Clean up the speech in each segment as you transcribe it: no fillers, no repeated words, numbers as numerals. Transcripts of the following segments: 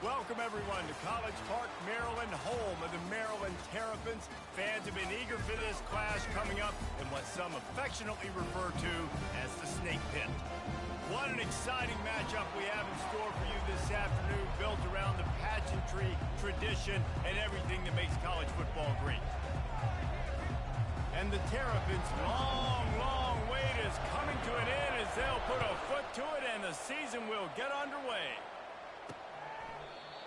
Welcome, everyone, to College Park, Maryland, home of the Maryland Terrapins. Fans have been eager for this clash coming up in what some affectionately refer to as the Snake Pit. What an exciting matchup we have in store for you this afternoon, built around the pageantry, tradition, and everything that makes college football great. And the Terrapins' long wait is coming to an end as they'll put a foot to it and the season will get underway.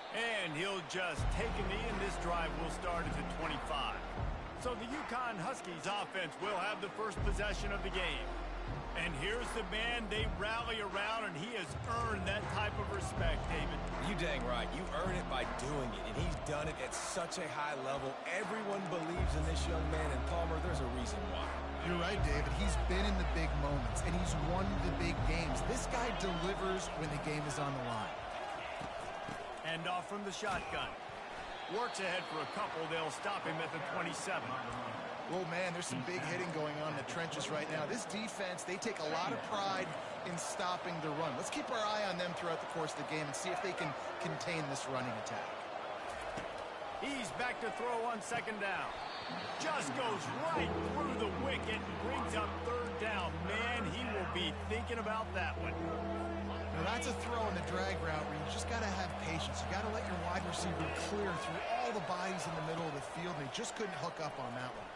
And he'll just take a knee, and this drive will start at the 25. So the Ncaa Huskies offense will have the first possession of the game. And here's the man they rally around, and he has earned that type of respect, David. You dang right. You earn it by doing it, and he's done it at such a high level. Everyone believes in this young man, and Palmer, there's a reason why. You're right, David. He's been in the big moments, and he's won the big games. This guy delivers when the game is on the line. And off from the shotgun. Works ahead for a couple. They'll stop him at the 27. Oh, man, there's some big hitting going on in the trenches right now. This defense, they take a lot of pride in stopping the run. Let's keep our eye on them throughout the course of the game and see if they can contain this running attack. He's back to throw on second down. Just goes right through the wicket and brings up third down. Man, he will be thinking about that one. Now, that's a throw in the drag route where you just got to have patience. You got to let your wide receiver clear through all the bodies in the middle of the field, and he just couldn't hook up on that one.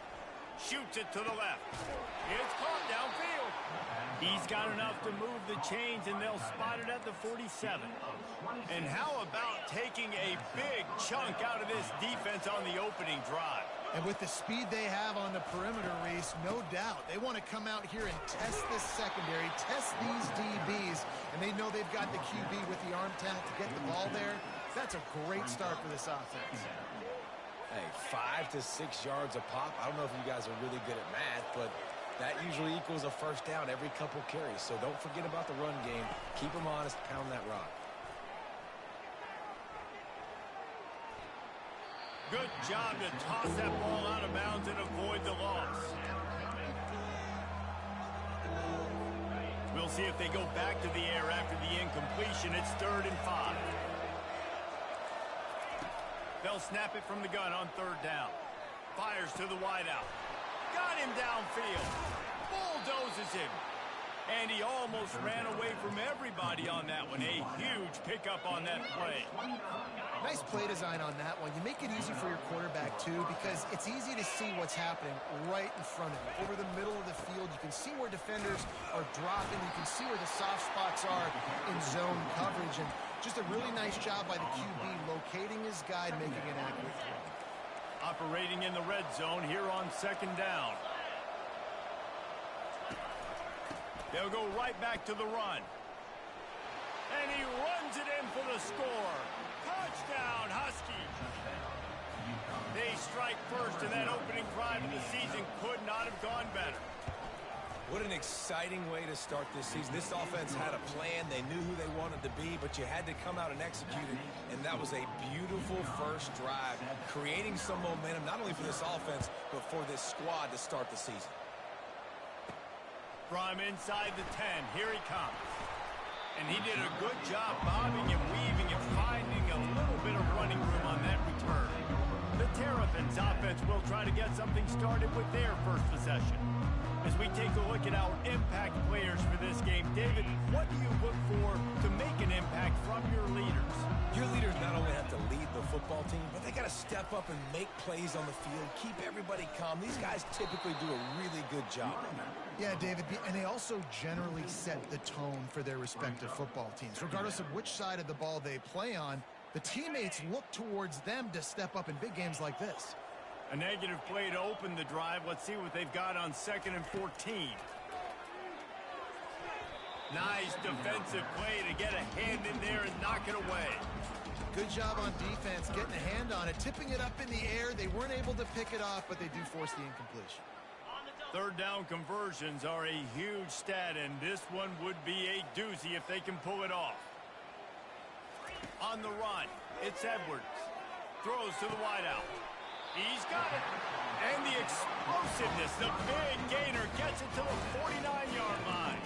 Shoots it to the left. It's caught downfield. He's got enough to move the chains, and they'll spot it at the 47. And how about taking a big chunk out of this defense on the opening drive? And with the speed they have on the perimeter, Reese, no doubt, they want to come out here and test this secondary, test these DBs, and they know they've got the QB with the arm talent to get the ball there. That's a great start for this offense. Hey, 5 to 6 yards a pop. I don't know if you guys are really good at math, but that usually equals a first down every couple carries. So don't forget about the run game. Keep them honest, pound that rock. Good job to toss that ball out of bounds and avoid the loss. We'll see if they go back to the air after the incompletion. It's 3rd and 5. They'll snap it from the gun on 3rd down. Fires to the wideout. Got him downfield. Bulldozes him. And he almost ran away from everybody on that one. A huge pickup on that play. Nice play design on that one. You make it easy for your quarterback, too, because it's easy to see what's happening right in front of you. Over the middle of the field, you can see where defenders are dropping. You can see where the soft spots are in zone coverage. And just a really nice job by the QB locating his guy and making an accurate throw. Operating in the red zone here on 2nd down. They'll go right back to the run. And he runs it in for the score. Touchdown, Huskies. They strike first, and that opening drive of the season could not have gone better. What an exciting way to start this season. This offense had a plan. They knew who they wanted to be, but you had to come out and execute it, and that was a beautiful first drive, creating some momentum, not only for this offense, but for this squad to start the season. From inside the 10, here he comes. And he did a good job bobbing and weaving and finding a little bit of running room on that return. The Terrapins offense will try to get something started with their first possession. As we take a look at our impact players for this game, David, what do you look for to make an impact from your leaders? Your leaders not only have to lead the football team, but they got to step up and make plays on the field, keep everybody calm. These guys typically do a really good job. Yeah, David, and they also generally set the tone for their respective football teams. Regardless of which side of the ball they play on, the teammates look towards them to step up in big games like this. A negative play to open the drive. Let's see what they've got on 2nd and 14. Nice defensive play to get a hand in there and knock it away. Good job on defense, getting a hand on it, tipping it up in the air. They weren't able to pick it off, but they do force the incompletion. 3rd down conversions are a huge stat, and this one would be a doozy if they can pull it off. On the run, it's Edwards. Throws to the wideout. He's got it. And the explosiveness, the big gainer gets it to the 49-yard line.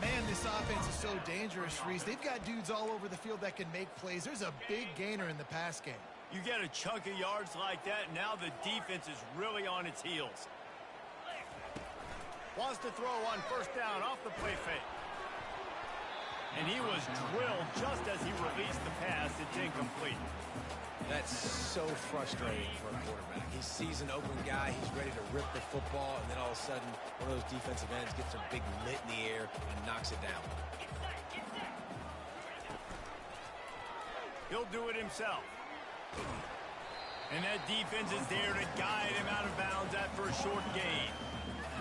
Man, this offense is so dangerous, Reese. They've got dudes all over the field that can make plays. There's a big gainer in the pass game. You get a chunk of yards like that, and now the defense is really on its heels. Wants to throw on first down off the play fake. And he was drilled just as he released the pass. It's incomplete. That's so frustrating for a quarterback. He sees an open guy, he's ready to rip the football, and then all of a sudden, one of those defensive ends gets a big mitt in the air and knocks it down. He'll do it himself. And that defense is there to guide him out of bounds after a short gain.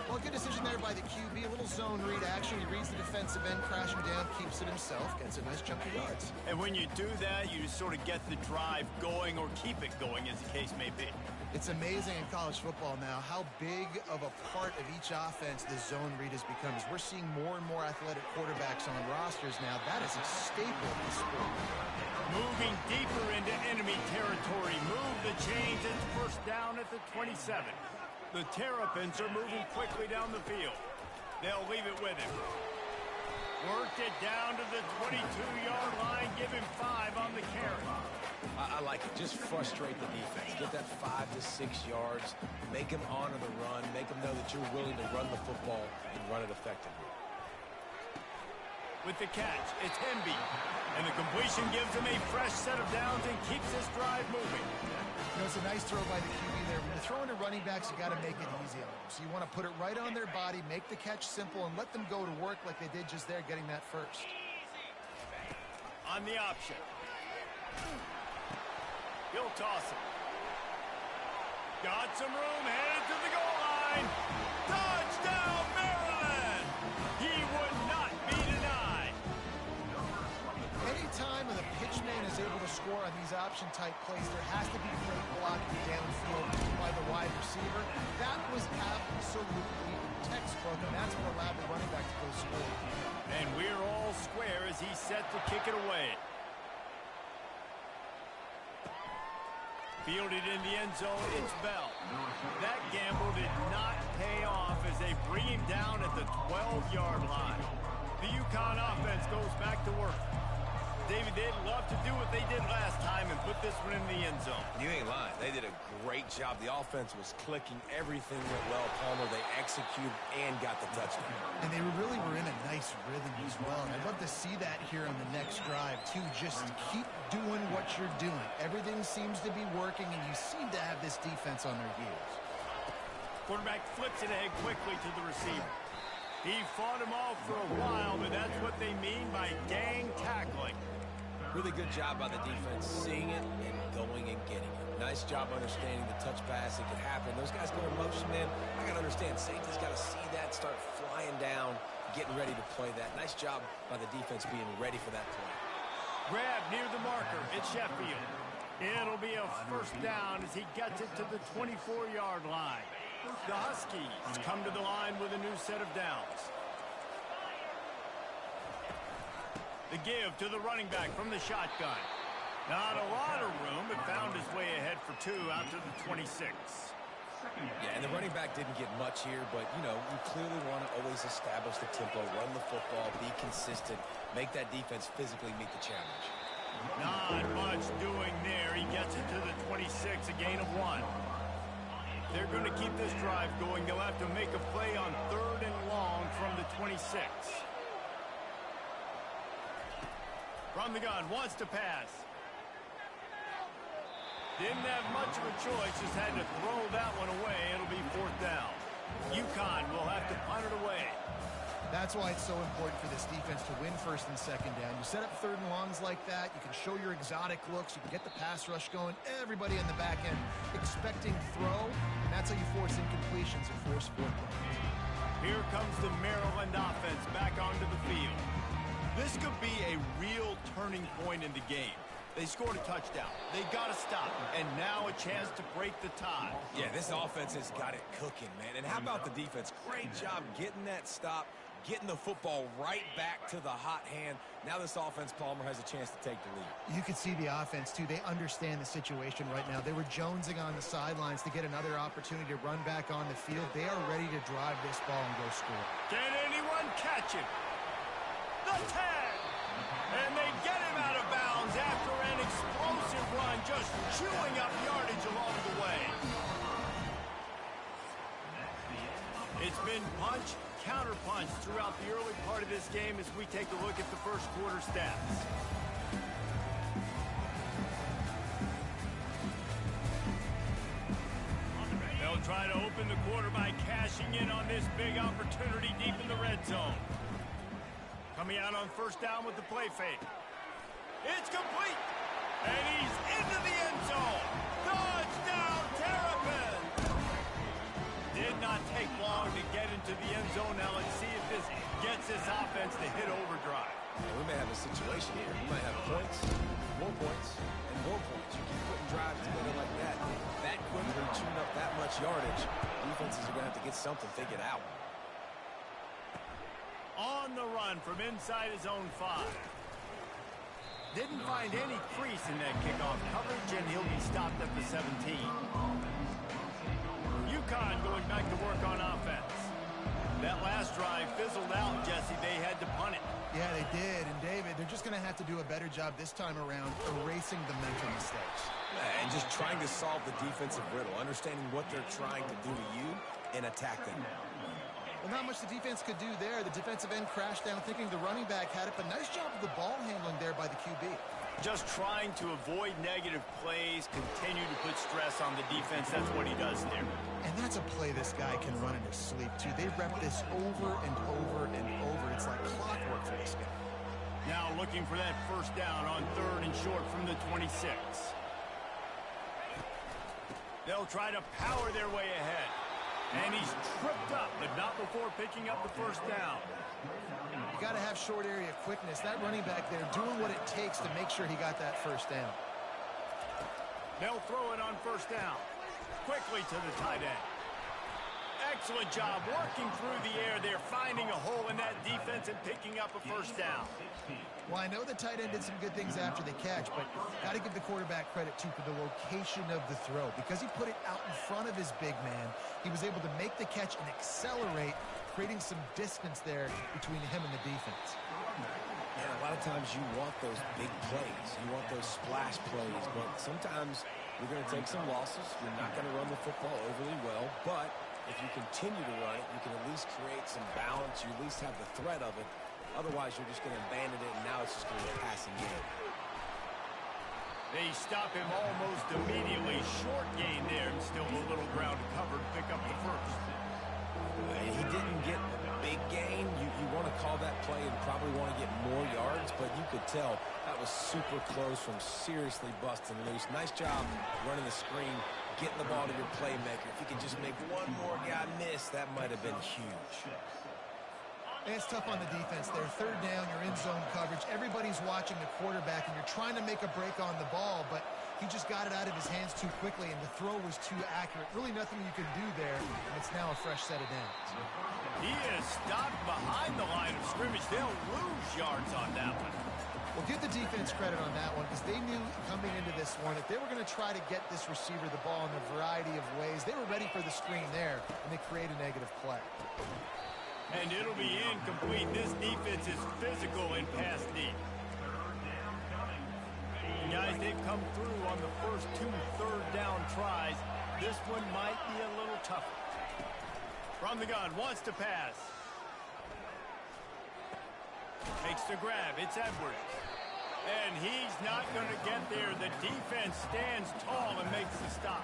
Well, good decision there by the QB. A little zone read action. He reads the defensive end, crashing down, keeps it himself, gets a nice chunk of yards. And when you do that, you just sort of get the drive going or keep it going, as the case may be. It's amazing in college football now how big of a part of each offense the zone read has become. As we're seeing more and more athletic quarterbacks on rosters now, that is a staple of the sport. Moving deeper into enemy territory. Move the chains. It's first down at the 27. The Terrapins are moving quickly down the field. They'll leave it with him. Worked it down to the 22-yard line. Give him 5 on the carry. I like it. Just frustrate the defense. Get that 5 to 6 yards. Make them honor the run. Make them know that you're willing to run the football and run it effectively. With the catch, it's Hemby. And the completion gives him a fresh set of downs and keeps this drive moving. You know, it's a nice throw by the QB there. When you're throwing to running backs, you got to make it easy on them. So you want to put it right on their body, make the catch simple, and let them go to work like they did just there, getting that first. On the option. He'll toss it. Got some room, headed to the goal line. Touchdown, Maryland! He would not be denied. Anytime the pitchman is able to score on these option-type plays, there has to be great blocking downfield by the wide receiver. That was absolutely textbook, and that's what allowed the running back to go score. And we're all square as he's set to kick it away. Fielded in the end zone, it's Bell. That gamble did not pay off as they bring him down at the 12-yard line. The UConn offense goes back to work. David, they'd love to do what they did last time and put this one in the end zone. You ain't lying. They did a great job. The offense was clicking. Everything went well. Palmer, they executed and got the touchdown. And they really were in a nice rhythm as well. And I'd love to see that here on the next drive, too. Just keep doing what you're doing. Everything seems to be working, and you seem to have this defense on their heels. Quarterback flips it ahead quickly to the receiver. He fought him off for a while, but that's what they mean by gang tackling. Really good job by the defense, seeing it and going and getting it. Nice job understanding the touch pass. It could happen. Those guys go in motion, man. I got to understand. Safety's got to see that, start flying down, getting ready to play that. Nice job by the defense being ready for that play. Grab near the marker. It's Sheffield. It'll be a first down as he gets it to the 24-yard line. The Huskies come to the line with a new set of downs. The give to the running back from the shotgun. Not a lot of room, but found his way ahead for 2 out to the 26. Yeah, and the running back didn't get much here, but, you know, you clearly want to always establish the tempo, run the football, be consistent, make that defense physically meet the challenge. Not much doing there. He gets it to the 26, a gain of 1. They're going to keep this drive going. They'll have to make a play on 3rd and long from the 26. From the gun, wants to pass. Didn't have much of a choice, just had to throw that one away. It'll be 4th down. UConn will have to punt it away. That's why it's so important for this defense to win 1st and 2nd down. You set up 3rd and longs like that, you can show your exotic looks, you can get the pass rush going, everybody in the back end expecting throw, and that's how you force incompletions and force 4th down. Here comes the Maryland offense back onto the field. This could be a real turning point in the game. They scored a touchdown. They got to stop. And now a chance to break the tie. Yeah, this offense has got it cooking, man. And how about the defense? Great job getting that stop, getting the football right back to the hot hand. Now this offense, Palmer, has a chance to take the lead. You can see the offense, too. They understand the situation right now. They were jonesing on the sidelines to get another opportunity to run back on the field. They are ready to drive this ball and go score. Can anyone catch it? the 10. And they get him out of bounds after an explosive run, just chewing up yardage along the way. It's been punch, counter-punch throughout the early part of this game as we take a look at the first quarter stats. They'll try to open the quarter by cashing in on this big opportunity deep in the red zone. Coming out on first down with the play fake. It's complete. And he's into the end zone. Touchdown, Terrapin. Did not take long to get into the end zone. Now let's see if this gets this offense to hit overdrive. We may have a situation here. We might have points, and more points. You keep putting drives together like that. That quickly chewing up that much yardage. Defenses are going to have to get something figured out. On the run from inside his own 5. Didn't find any crease in that kickoff coverage, and he'll be stopped at the 17. Ncaa going back to work on offense. That last drive fizzled out, Jesse. They had to punt it. Yeah, they did. And, David, they're just going to have to do a better job this time around erasing the mental mistakes. And just trying to solve the defensive riddle, understanding what they're trying to do to you and attack them. Well, not much the defense could do there. The defensive end crashed down thinking the running back had it, but nice job of the ball handling there by the QB. Just trying to avoid negative plays, continue to put stress on the defense. That's what he does there. And that's a play this guy can run in his sleep, too. They rep this over and over and over. It's like clockwork for this guy. Now looking for that first down on 3rd and short from the 26. They'll try to power their way ahead. And he's tripped up, but not before picking up the first down. You got to have short area quickness. That running back there doing what it takes to make sure he got that first down. They'll throw it on first down. Quickly to the tight end. Excellent job working through the air there, finding a hole in that defense and picking up a first down. Well, I know the tight end did some good things after the catch, but got to give the quarterback credit, too, for the location of the throw. Because he put it out in front of his big man, he was able to make the catch and accelerate, creating some distance there between him and the defense. And a lot of times you want those big plays. You want those splash plays, but sometimes you're going to take some losses. You're not going to run the football overly well, but if you continue to run it, you can at least create some balance. You at least have the threat of it. Otherwise, you're just going to abandon it, and now it's just going to be a passing game. They stop him almost immediately. Short gain there, and still a little ground covered. Pick up the first. He didn't get a big gain. You want to call that play and probably want to get more yards, but you could tell that was super close from seriously busting loose. Nice job running the screen, getting the ball to your playmaker. If you could just make one more guy miss, that might have been huge. It's tough on the defense there. 3rd down, you're in zone coverage. Everybody's watching the quarterback, and you're trying to make a break on the ball, but he just got it out of his hands too quickly, and the throw was too accurate. Really nothing you can do there, and it's now a fresh set of downs. He is stopped behind the line of scrimmage. They'll lose yards on that one. Well, give the defense credit on that one because they knew coming into this one that they were going to try to get this receiver the ball in a variety of ways. They were ready for the screen there, and they create a negative play. And it'll be incomplete. This defense is physical in pass deep. And guys, they've come through on the first 2 third down tries. This one might be a little tougher. From the gun, wants to pass. Makes the grab. It's Edwards. And he's not going to get there. The defense stands tall and makes the stop.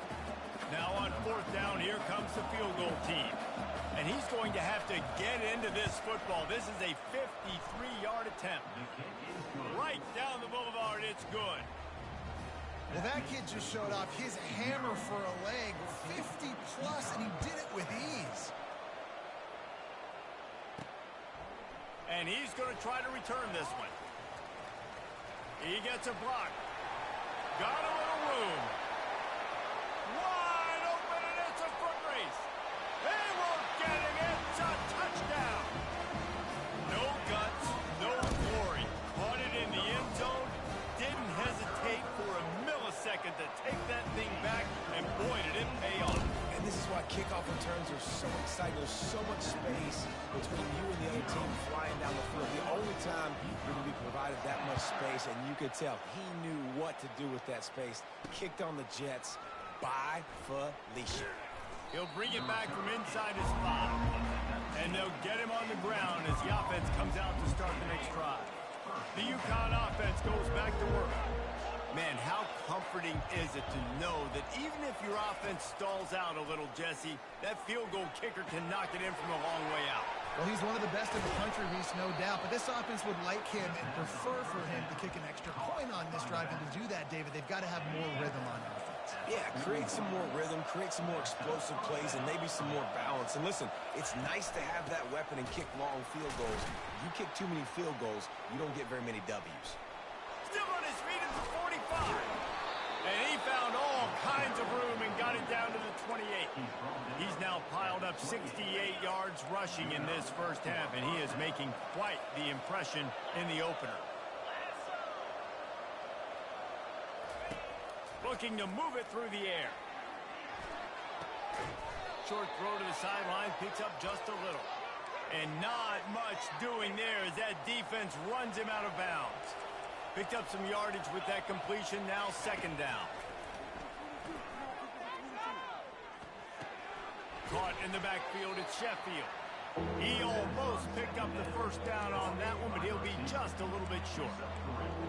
Now on 4th down, here comes the field goal team. And he's going to have to get into this football. This is a 53-yard attempt. Right down the boulevard, it's good. Well, that kid just showed off his hammer for a leg, 50-plus, and he did it with ease. And he's going to try to return this one. He gets a block. Got a little room. Wide open, and it's a foot race. They won't get him. It's a touchdown. No guts, no glory. Caught it in the end zone. Didn't hesitate for a millisecond to take that thing back, and boy, did it pay off. And this is why kickoff returns are so exciting. There's so much space between you and the other team flying down the field. The only time you're going to be provided that much space, and you could tell he knew what to do with that space. Kicked on the Jets by Felicia. He'll bring it back from inside his 5. And they'll get him on the ground as the offense comes out to start the next drive. The Ncaa offense goes back to work. Man, how comforting is it to know that even if your offense stalls out a little, Jesse, that field goal kicker can knock it in from a long way out. Well, he's one of the best in the country, Reese, no doubt. But this offense would like him and prefer for him to kick an extra point on this drive. And to do that, David, they've got to have more rhythm on offense. Yeah, create some more rhythm, create some more explosive plays, and maybe some more balance. And listen, it's nice to have that weapon and kick long field goals. If you kick too many field goals, you don't get very many W's. Still on his feet at the 45. And he found all kinds of room and got it down to the 28. He's now piled up 68 yards rushing in this first half, and he is making quite the impression in the opener. Looking to move it through the air. Short throw to the sideline, picks up just a little. And not much doing there as that defense runs him out of bounds. Picked up some yardage with that completion, now second down. Caught in the backfield, it's Sheffield. He almost picked up the first down on that one, but he'll be just a little bit short.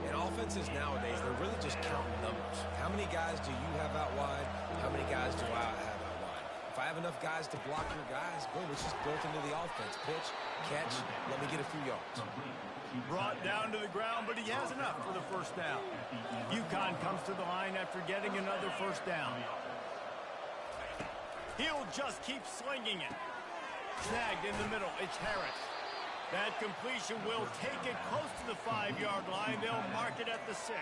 And offenses nowadays, they're really just counting numbers. How many guys do you have out wide? How many guys do I have out wide? If I have enough guys to block your guys, boom, it's just built into the offense. Pitch, catch, let me get a few yards. Brought down to the ground, but he has enough for the first down. Ncaa comes to the line after getting another first down. He'll just keep slinging it. Snagged in the middle, it's Harris. That completion will take it close to the 5-yard line. They'll mark it at the 6.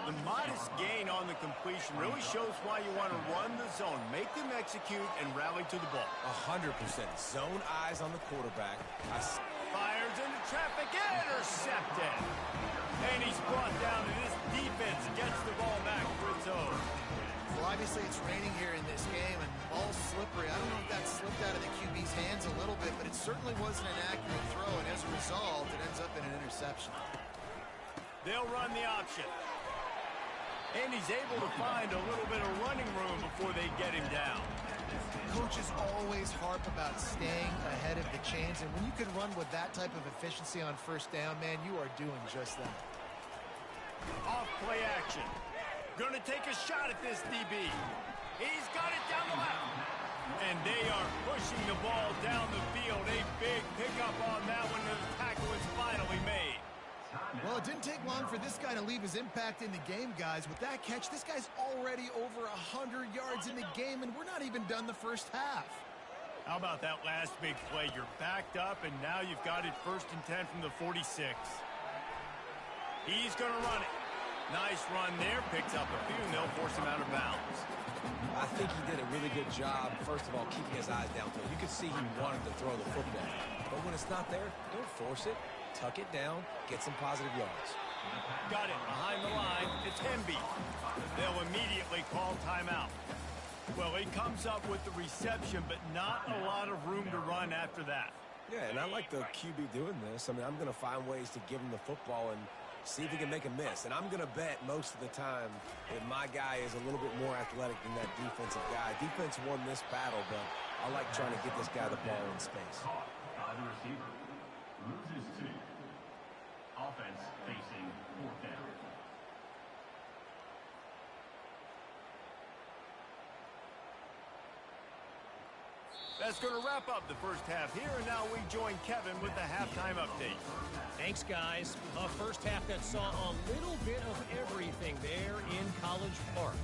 The modest gain on the completion really shows why you want to run the zone. Make them execute and rally to the ball. 100%. Zone eyes on the quarterback. Fires into traffic, intercepted. And he's brought down, and this defense gets the ball back for its own. Well, obviously it's raining here in this game, and ball's slippery. I don't know if that slipped out of the QB's hands a little bit, but it certainly wasn't an accurate throw, and as a result, it ends up in an interception. They'll run the option. And he's able to find a little bit of running room before they get him down. Coaches always harp about staying ahead of the chains, and when you can run with that type of efficiency on first down, man, you are doing just that. Off play action. Gonna take a shot at this DB. He's got it down the left. And they are pushing the ball down the field. A big pickup on that one, and the tackle is finally made. Well, it didn't take long for this guy to leave his impact in the game, guys. With that catch, this guy's already over 100 yards in the game, and we're not even done the first half. How about that last big play? You're backed up, and now you've got it 1st and 10 from the 46. He's going to run it. Nice run there. Picks up a few, and they'll force him out of bounds. I think he did a really good job, first of all, keeping his eyes downfield. You could see he wanted to throw the football. But when it's not there, don't force it. Tuck it down, get some positive yards. Got it behind the line. It's Hemby. They'll immediately call timeout. Well, he comes up with the reception, but not a lot of room to run after that. Yeah, and I like the QB doing this. I mean, I'm going to find ways to give him the football and see if he can make a miss. And I'm going to bet most of the time that my guy is a little bit more athletic than that defensive guy. Defense won this battle, but I like trying to get this guy the ball in space. The receiver loses 2. Offense facing 4th down. That's going to wrap up the first half here, and now we join Kevin with the halftime update. Thanks, guys. A first half that saw a little bit of everything there in College Park.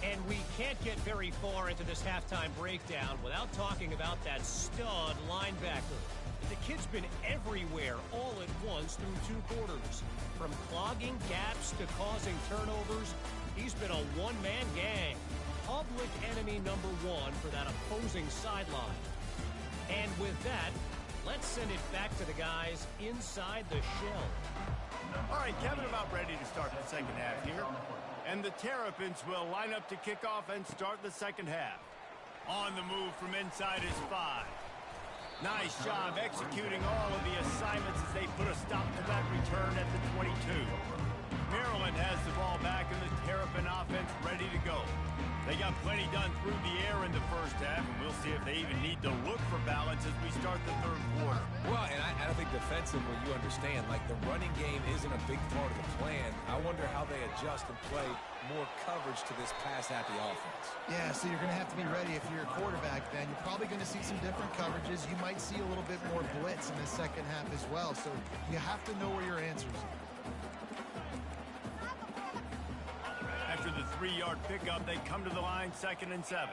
And we can't get very far into this halftime breakdown without talking about that stud linebacker. The kid's been everywhere all at once through 2 quarters. From clogging gaps to causing turnovers, he's been a one-man gang. Public enemy number 1 for that opposing sideline. And with that, let's send it back to the guys inside the shell. All right, Kevin, about ready to start the second half here. And the Terrapins will line up to kick off and start the second half. On the move from inside his 5. Nice job executing all of the assignments as they put a stop to that return at the 22. Maryland has the ball back and the Terrapin offense ready to go. They got plenty done through the air in the first half, and we'll see if they even need to look for balance as we start the third quarter. Well, and I think defensively, you understand, like the running game isn't a big part of the plan. I wonder how they adjust and play more coverage to this pass-happy offense. Yeah, so you're going to have to be ready if you're a quarterback, Ben. You're probably going to see some different coverages. You might see a little bit more blitz in the second half as well, so you have to know where your answers are. After the 3-yard pickup, they come to the line 2nd and 7.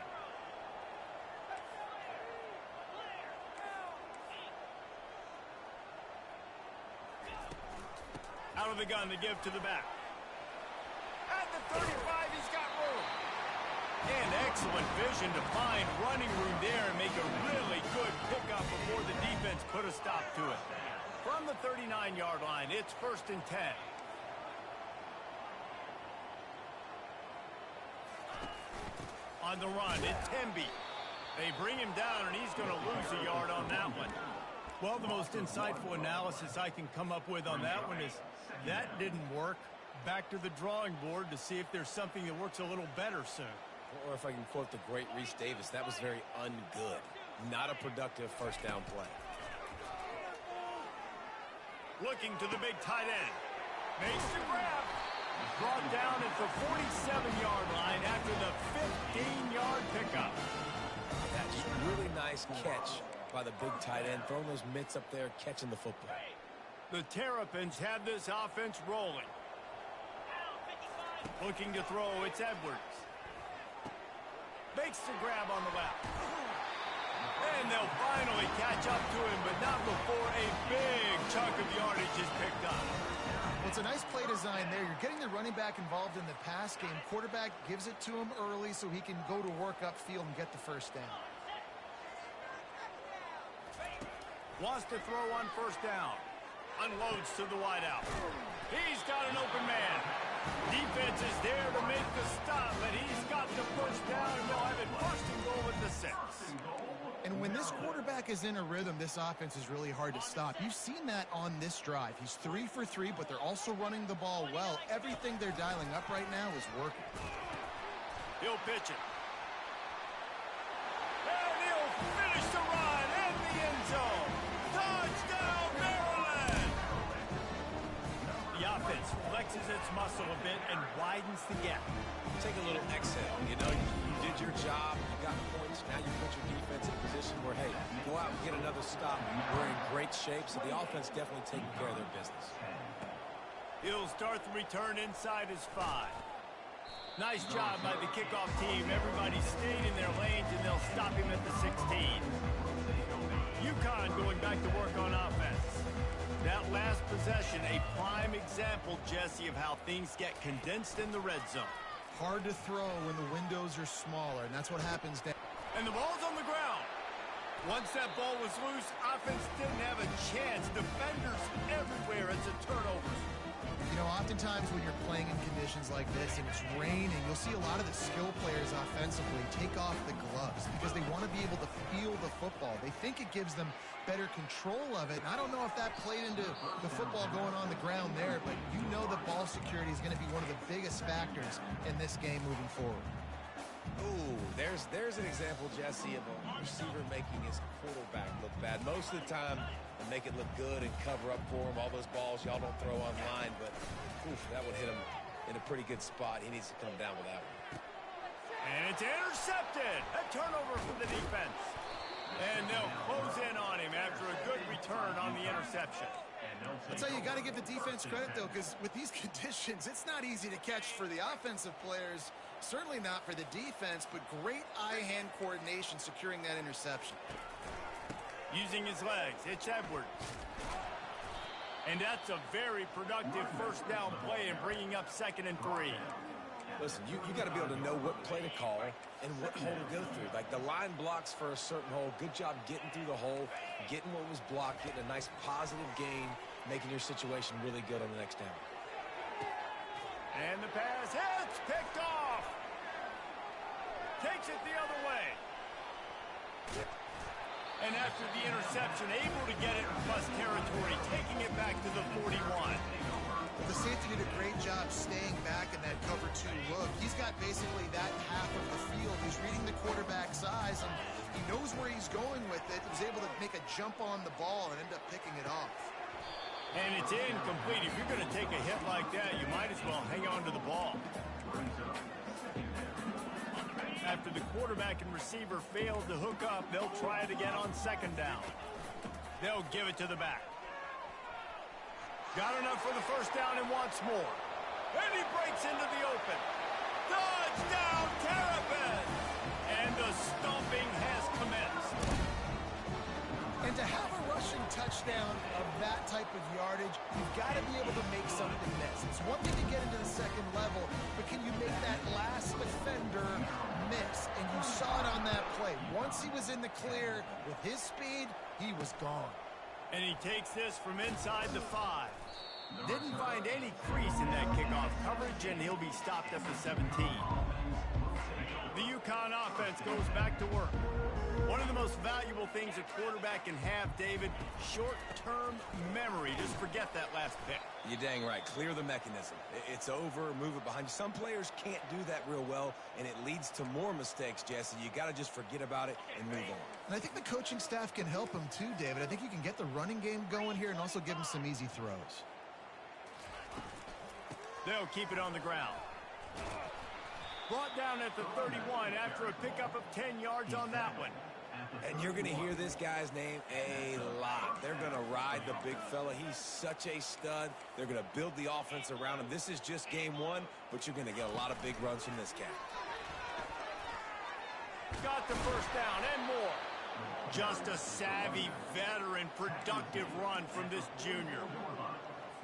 Out of the gun to give to the back. At the 35, he's got room. And excellent vision to find running room there and make a really good pickup before the defense put a stop to it. From the 39-yard line, it's 1st and 10. On the run, it's Temby. They bring him down, and he's going to lose a yard on that one. Well, the most insightful analysis I can come up with on that one is that didn't work. Back to the drawing board to see if there's something that works a little better soon. Or if I can quote the great Reese Davis, that was very ungood. Not a productive first down play. Looking to the big tight end. Makes the grab. Brought down at the 47-yard line after the 15-yard pickup. That's really nice catch by the big tight end, throwing those mitts up there, catching the football. The Terrapins have this offense rolling. Looking to throw, it's Edwards. Makes the grab on the left. And they'll finally catch up to him, but not before a big chunk of yardage is picked up. Well, it's a nice play design there. You're getting the running back involved in the pass game. Quarterback gives it to him early so he can go to work upfield and get the first down. Wants to throw on 1st down. Unloads to the wideout. He's got an open man. Defense is there to make the stop, but he's got the first down, and they'll have it 1st and goal at the 6. And when this quarterback is in a rhythm, this offense is really hard to stop. You've seen that on this drive. He's 3 for 3, but they're also running the ball well. Everything they're dialing up right now is working. He'll pitch it. And he'll finish the run in the end zone. Touchdown, Maryland! The offense flexes its muscle a bit and widens the gap. Take a little exhale. You know, you did your job. You got points. Now you put your defense in a position where, hey, go out and get another stop. We're in great shape, so the offense definitely taking care of their business. He'll start the return inside his 5. Nice job by the kickoff team. Everybody stayed in their lanes, and they'll stop him at the 16. Ncaa going back to work on offense. That last possession, a prime example, Jesse, of how things get condensed in the red zone. Hard to throw when the windows are smaller, and that's what happens down. And the ball's on the ground. Once that ball was loose, offense didn't have a chance. Defenders everywhere. It's a turnover. You know, oftentimes when you're playing in conditions like this and it's raining, you'll see a lot of the skill players offensively take off the gloves because they want to be able to feel the football. They think it gives them better control of it. And I don't know if that played into the football going on the ground there, but you know that ball security is going to be one of the biggest factors in this game moving forward. Ooh, there's an example, Jesse, of a receiver making his quarterback look bad. Most of the time, they make it look good and cover up for him. All those balls y'all don't throw online, but oof, that would hit him in a pretty good spot. He needs to come down with that one. And it's intercepted. A turnover for the defense. And they'll close in on him after a good return on the interception. I'll tell you, you got to give the defense credit, though, because with these conditions, it's not easy to catch for the offensive players. Certainly not for the defense, but great eye-hand coordination securing that interception. Using his legs, it's Edwards. And that's a very productive first down play and bringing up 2nd and 3. Listen, you got to be able to know what play to call and what hole to go through. Like the line blocks for a certain hole. Good job getting through the hole, getting what was blocked, getting a nice positive gain, making your situation really good on the next down. And the pass hits, picked off. Takes it the other way. And after the interception, able to get it in plus territory, taking it back to the 41. Well, the safety did a great job staying back in that cover 2 look. He's got basically that half of the field. He's reading the quarterback's eyes, and he knows where he's going with it. He was able to make a jump on the ball and end up picking it off. And it's incomplete. If you're going to take a hit like that, you might as well hang on to the ball. After the quarterback and receiver failed to hook up, they'll try it again on second down. They'll give it to the back. Got enough for the first down and wants more. And he breaks into the open. Touchdown, Terrapin! And the stomping has commenced. And to have a rushing touchdown of that type of yardage, you've got to be able to make something miss. It's one thing to get into the second level, but can you make that last defender miss? And you saw it on that play. Once he was in the clear with his speed, he was gone. And he takes this from inside the 5. Didn't find any crease in that kickoff coverage, and he'll be stopped at the 17. The Ncaa offense goes back to work. One of the most valuable things a quarterback can have, David, short-term memory. Just forget that last pick. You're dang right. Clear the mechanism. It's over, move it behind you. Some players can't do that real well, and it leads to more mistakes, Jesse. You got to just forget about it and move on. And I think the coaching staff can help him too, David. I think you can get the running game going here and also give him some easy throws. They'll keep it on the ground. Brought down at the 31 after a pickup of 10 yards on that one. And you're going to hear this guy's name a lot. They're going to ride the big fella. He's such a stud. They're going to build the offense around him. This is just game 1, but you're going to get a lot of big runs from this cat. Got the first down and more. Just a savvy, veteran, productive run from this junior.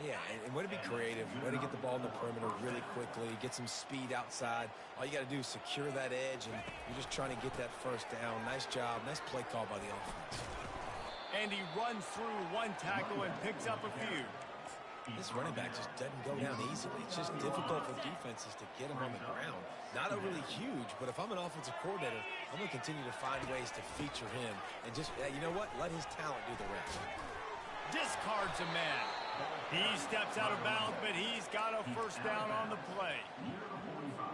Yeah, and way to be creative, way to get the ball in the perimeter really quickly, get some speed outside. All you got to do is secure that edge, and you're just trying to get that first down. Nice job, nice play call by the offense. And he runs through one tackle and picks up a few. This running back just doesn't go down easily. It's just difficult for defenses to get him on the ground. Not overly huge, but if I'm an offensive coordinator, I'm going to continue to find ways to feature him. And just, you know what? Let his talent do the rest. Discards a man. He steps out of bounds, but he's got a first down on the play.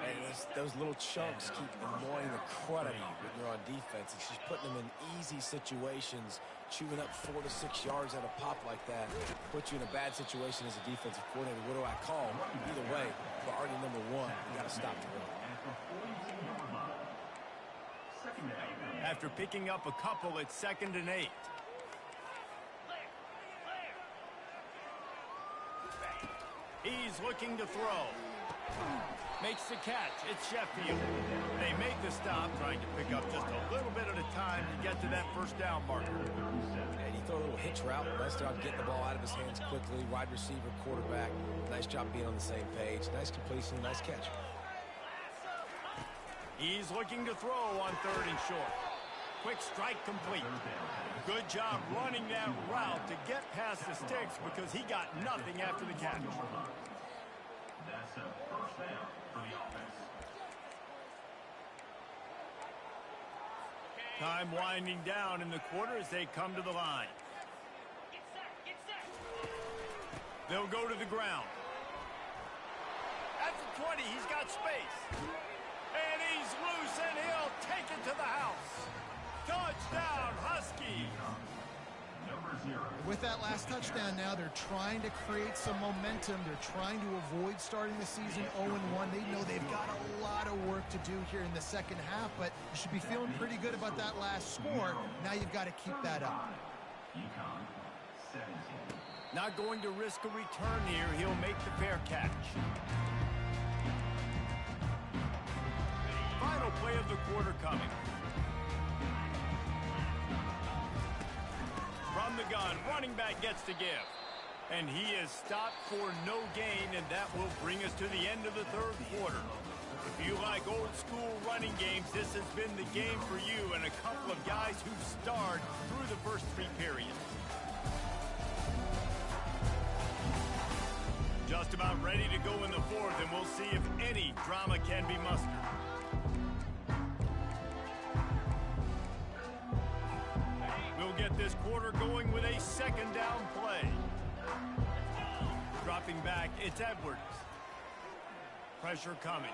Hey, those little chunks keep annoying the crud out of you when you're on defense. It's just putting them in easy situations, chewing up 4 to 6 yards at a pop like that. Puts you in a bad situation as a defensive coordinator. What do I call? Either way, priority number 1, you got to stop the run. After picking up a couple, it's 2nd and 8. He's looking to throw. Makes the catch. It's Sheffield. They make the stop, trying to pick up just a little bit at a time to get to that first down marker. And he threw a little hitch route. Nice job getting the ball out of his hands quickly. Wide receiver, quarterback. Nice job being on the same page. Nice completion, nice catch. He's looking to throw on 3rd and short. Quick strike complete. Good job running that route to get past the sticks because he got nothing after the catch. That's a first down for the offense. Time winding down in the quarter as they come to the line. They'll go to the ground. At the 20, he's got space. And he's loose, and he'll take it to the house. Touchdown, Husky. With that last touchdown now, they're trying to create some momentum. They're trying to avoid starting the season 0-1. They know they've got a lot of work to do here in the second half, but you should be feeling pretty good about that last score. Now you've got to keep that up. Not going to risk a return here. He'll make the fair catch. Final play of the quarter coming. From the gun, running back gets to give. And he is stopped for no gain, and that will bring us to the end of the 3rd quarter. If you like old school running games, this has been the game for you and a couple of guys who starred through the first 3 periods. Just about ready to go in the 4th, and we'll see if any drama can be mustered. this quarter going with a second down play. Dropping back, it's Edwards. Pressure coming.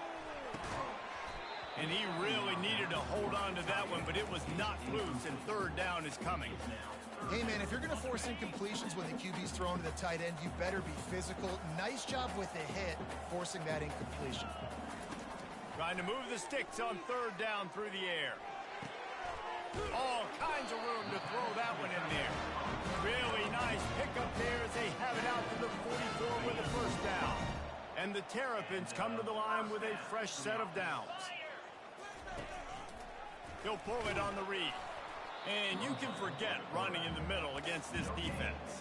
And he really needed to hold on to that one, but it was not loose, and third down is coming. Hey, man, if you're going to force incompletions when the QB's thrown to the tight end, you better be physical. Nice job with the hit, forcing that incompletion. Trying to move the sticks on third down through the air. All kinds of room to throw that one in there. Really nice pickup there as they have it out to the 44 with the first down. And the Terrapins come to the line with a fresh set of downs. He'll pull it on the read. And you can forget running in the middle against this defense.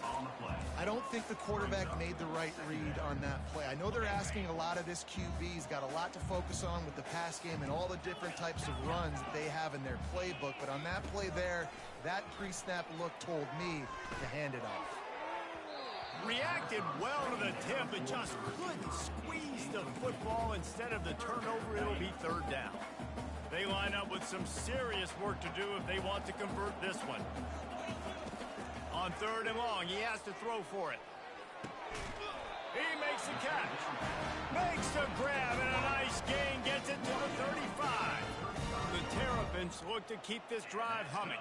I don't think the quarterback made the right read on that play. I know they're asking a lot of this QB. He's got a lot to focus on with the pass game and all the different types of runs that they have in their playbook. But on that play there, that pre-snap look told me to hand it off. Reacted well to the tip, but just couldn't squeeze the football. Instead of the turnover, it'll be third down. They line up with some serious work to do if they want to convert this one. On third and long, he has to throw for it. He makes the catch. Makes the grab, and a nice gain gets it to the 35. The Terrapins look to keep this drive humming.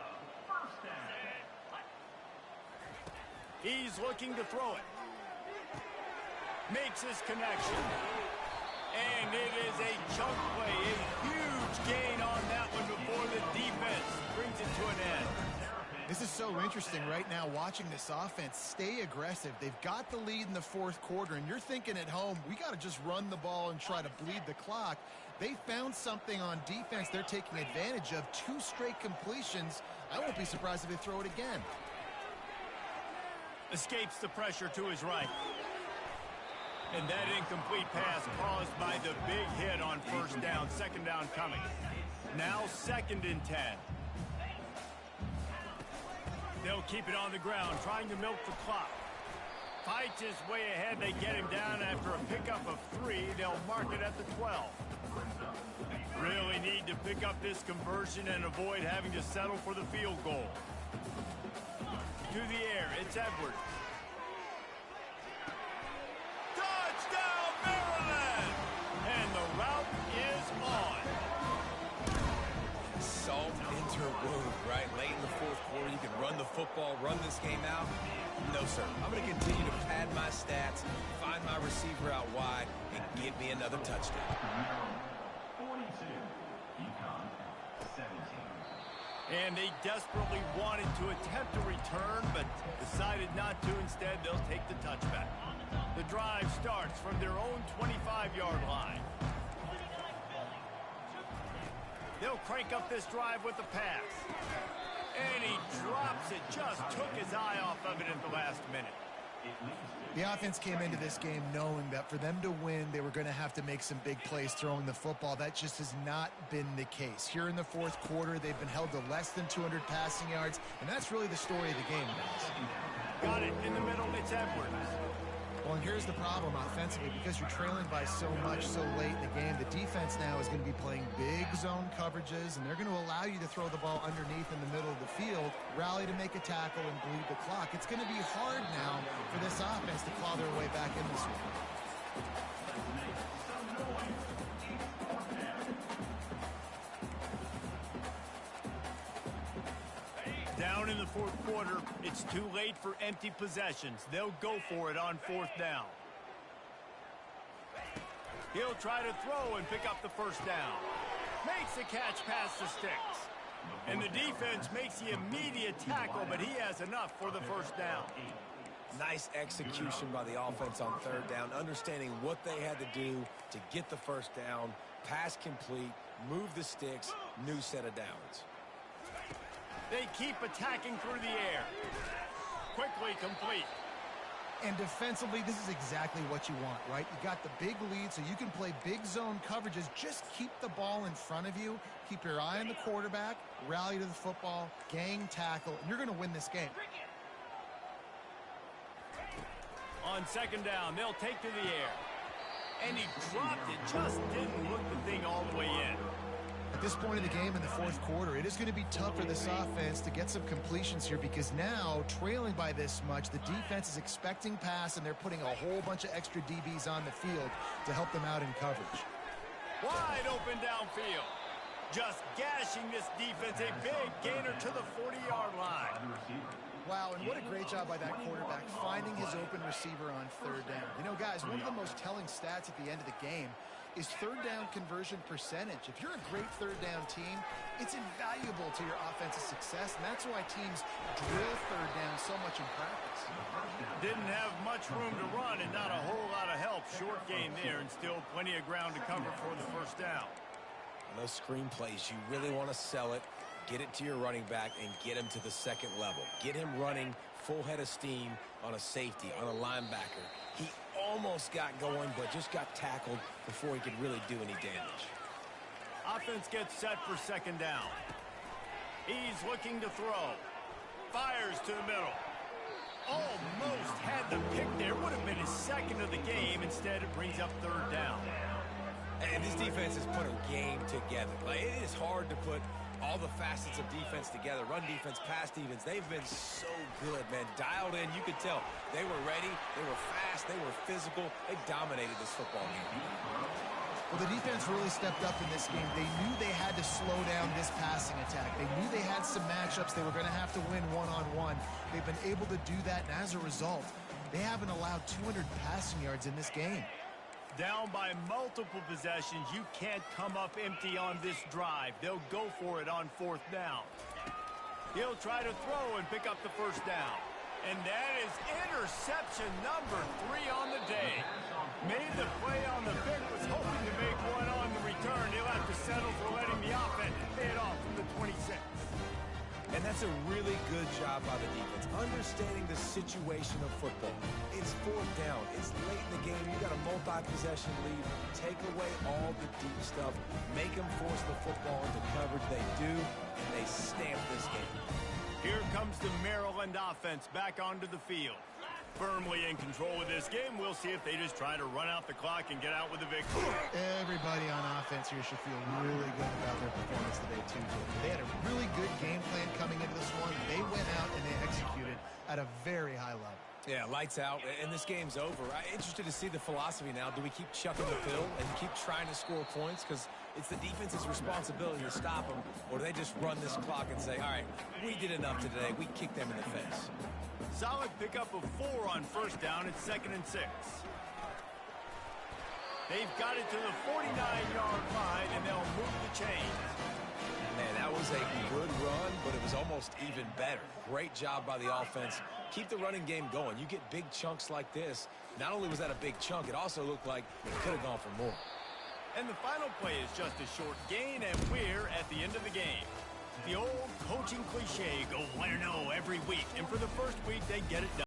He's looking to throw it. Makes his connection. And it is a chunk play, a huge gain on that one before the defense brings it to an end. This is so interesting right now, watching this offense stay aggressive. They've got the lead in the fourth quarter, and you're thinking at home, we got to just run the ball and try to bleed the clock. They found something on defense they're taking advantage of. 2 straight completions. I won't be surprised if they throw it again. Escapes the pressure to his right. And that incomplete pass caused by the big hit on first down. Second down coming. Now 2nd and 10. They'll keep it on the ground, trying to milk the clock. Fights his way ahead. They get him down after a pickup of 3. They'll mark it at the 12. Really need to pick up this conversion and avoid having to settle for the field goal. To the air, it's Edwards. Touchdown, Maryland! And the route is on. Salt into wound, right? Late in the fourth quarter, you can run the football, run this game out. No, sir. I'm going to continue to pad my stats, find my receiver out wide, and get me another touchdown. 42, Ncaa, 17. And they desperately wanted to attempt a return, but decided not to. Instead, they'll take the touchback. The drive starts from their own 25-yard line. They'll crank up this drive with the pass. And he drops it. Just took his eye off of it at the last minute. The offense came into this game knowing that for them to win, they were going to have to make some big plays throwing the football. That just has not been the case. Here in the fourth quarter, they've been held to less than 200 passing yards, and that's really the story of the game, guys. Got it in the middle. It's Edwards. Well, and here's the problem offensively. Because you're trailing by so much so late in the game, the defense now is going to be playing big zone coverages, and they're going to allow you to throw the ball underneath in the middle of the field, rally to make a tackle, and bleed the clock. It's going to be hard now for this offense to claw their way back in this one. Down in the fourth quarter, it's too late for empty possessions. They'll go for it on fourth down. He'll try to throw and pick up the first down. Makes the catch past the sticks. And the defense makes the immediate tackle, but he has enough for the first down. Nice execution by the offense on third down, understanding what they had to do to get the first down, pass complete, move the sticks, new set of downs. They keep attacking through the air. Quickly complete. And defensively, this is exactly what you want, right? You got the big lead, so you can play big zone coverages. Just keep the ball in front of you. Keep your eye on the quarterback, rally to the football, gang tackle, and you're going to win this game. On second down, they'll take to the air. And he dropped it, just didn't look the thing all the way in. I this point in the game in the fourth quarter, it is going to be tough for this offense to get some completions here because now, trailing by this much, the defense is expecting pass, and they're putting a whole bunch of extra DBs on the field to help them out in coverage. Wide open downfield. Just gashing this defense. A big gainer to the 40-yard line. Wow, and what a great job by that quarterback finding his open receiver on third down. You know, guys, one of the most telling stats at the end of the game is third down conversion percentage. If you're a great third down team, it's invaluable to your offensive success, and that's why teams drill third down so much in practice. Didn't have much room to run and not a whole lot of help. Short gain there and still plenty of ground to cover for the first down. On those screen plays, you really want to sell it, get it to your running back, and get him to the second level. Get him running full head of steam on a safety, on a linebacker. He almost got going, but just got tackled before he could really do any damage. Offense gets set for second down. He's looking to throw. Fires to the middle. Almost had the pick there. Would have been his second of the game. Instead, it brings up third down. And this defense has put a game together. Like, it is hard to put all the facets of defense together. Run defense, pass defense. They've been so good, man. Dialed in. You could tell they were ready. They were fast. They were physical. They dominated this football game. Well, the defense really stepped up in this game. They knew they had to slow down this passing attack. They knew they had some matchups they were going to have to win one-on-one. They've been able to do that, and as a result, they haven't allowed 200 passing yards in this game. Down by multiple possessions, you can't come up empty on this drive. They'll go for it on fourth down. He'll try to throw and pick up the first down. And that is interception number 3 on the day. Made the play on the pick, was hoping to make one on the return. He'll have to settle for letting the offense pay it off from the 26. And that's a really good job by the defense, understanding the situation of football. It's fourth down. It's late in the game. You got a multi-possession lead. Take away all the deep stuff. Make them force the football into coverage. They do, and they stamp this game. Here comes the Maryland offense back onto the field. Firmly in control of this game. We'll see if they just try to run out the clock and get out with the victory. Everybody on offense here should feel really good about their performance today, too. They had a really good game plan coming into this one. They went out and they executed at a very high level. Yeah, lights out, and this game's over. I'm interested to see the philosophy now. Do we keep chucking the pill and keep trying to score points? Because it's the defense's responsibility to stop them, or do they just run this clock and say, all right, we did enough today. We kicked them in the face. Solid pickup of 4 on first down. It's 2nd and 6. They've got it to the 49-yard line, and they'll move the chains. Man, that was a good run, but it was almost even better. Great job by the offense. Keep the running game going. You get big chunks like this. Not only was that a big chunk, it also looked like it could have gone for more. And the final play is just a short gain, and we're at the end of the game. The old coaching cliche, go 1-0 every week. And for the first week, they get it done.